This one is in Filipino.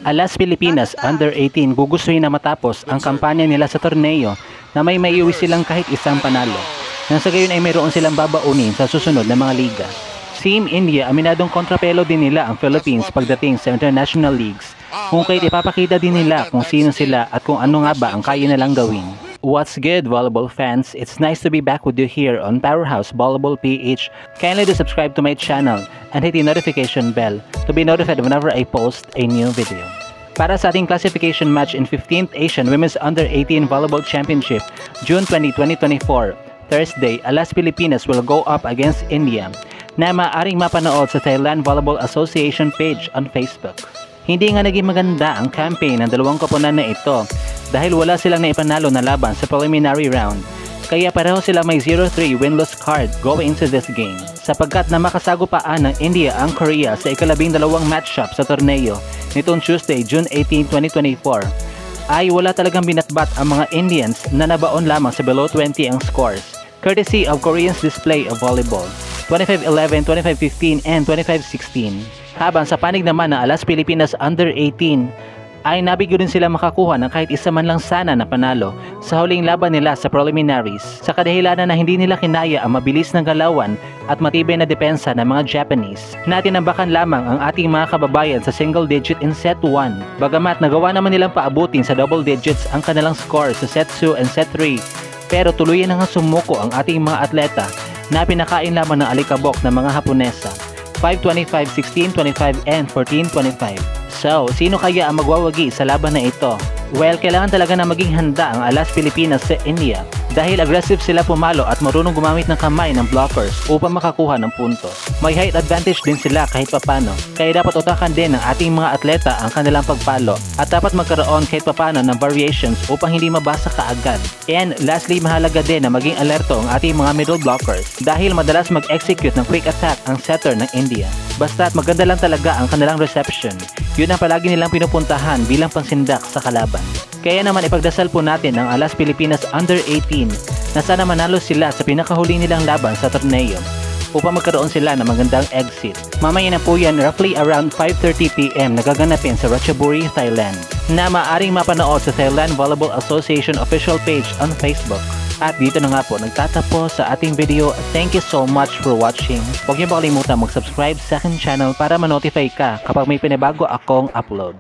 Alas Pilipinas Under-18 gugustuhin na matapos ang kampanya nila sa torneo na may maiuwi silang kahit isang panalo. Nang sa gayon ay mayroon silang babaunin sa susunod na mga liga. Team India, aminadong kontrapelo din nila ang Philippines pagdating sa international leagues, kung kaya't ipapakita din nila kung sino sila at kung ano nga ba ang kaya nilang gawin. What's good, volleyball fans? It's nice to be back with you here on Powerhouse Volleyball PH. Kindly do subscribe to my channel and hit the notification bell to be notified whenever I post a new video. Para sa ating classification match in 15th Asian Women's Under-18 Volleyball Championship, June 20, 2024, Thursday, Alas Pilipinas will go up against India, na maaaring mapanood sa Thailand Volleyball Association page on Facebook. Hindi nga naging maganda ang campaign ng dalawang koponan na ito dahil wala silang naipanalo na laban sa preliminary round, kaya pareho sila may 0-3 win-loss card going into this game. Sapagkat na makasagupaan ng India ang Korea sa ika-12 matchup sa torneo nitong Tuesday, June 18, 2024, ay wala talagang binatbat ang mga Indians na nabaon lamang sa below 20 ang scores, courtesy of Koreans display of volleyball, 25-11, 25-15, and 25-16. Habang sa panig naman ng Alas Pilipinas Under-18, ay nabigyo din sila makakuha ng kahit isa man lang sana na panalo sa huling laban nila sa preliminaries, sa kadahilanan na hindi nila kinaya ang mabilis ng galawan at matibay na depensa ng mga Japanese. Natinambakan lamang ang ating mga kababayan sa single digit in set 1, bagamat nagawa naman nilang paabutin sa double digits ang kanilang score sa set 2 and set 3, pero tuluyan na nga sumuko ang ating mga atleta na pinakain lamang ng alikabok ng mga Haponesa, 5-25, 16-25, and 14-25. So, sino kaya ang magwawagi sa laban na ito? Well, kailangan talaga na maging handa ang Alas Pilipinas sa India dahil aggressive sila pumalo at marunong gumamit ng kamay ng blockers upang makakuha ng puntos. May height advantage din sila kahit papano, kaya dapat utakan din ng ating mga atleta ang kanilang pagpalo at dapat magkaroon kahit papano ng variations upang hindi mabasa kaagad. And lastly, mahalaga din na maging alerto ang ating mga middle blockers dahil madalas mag-execute ng quick attack ang setter ng India. Basta't maganda lang talaga ang kanilang reception, yun ang palagi nilang pinupuntahan bilang pangsindak sa kalaban. Kaya naman ipagdasal po natin ang Alas Pilipinas Under-18 na sana manalo sila sa pinakahuli nilang laban sa torneo upang magkaroon sila ng magandang exit. Mamaya na po yan, roughly around 5:30 PM nagaganapin sa Ratchaburi, Thailand, na maaaring mapanood sa Thailand Volleyball Association official page on Facebook. At dito na nga po nagtatapos sa ating video. Thank you so much for watching. Huwag niyo pa kalimutan mag-subscribe sa aking channel para ma-notify ka kapag may pinabago akong upload.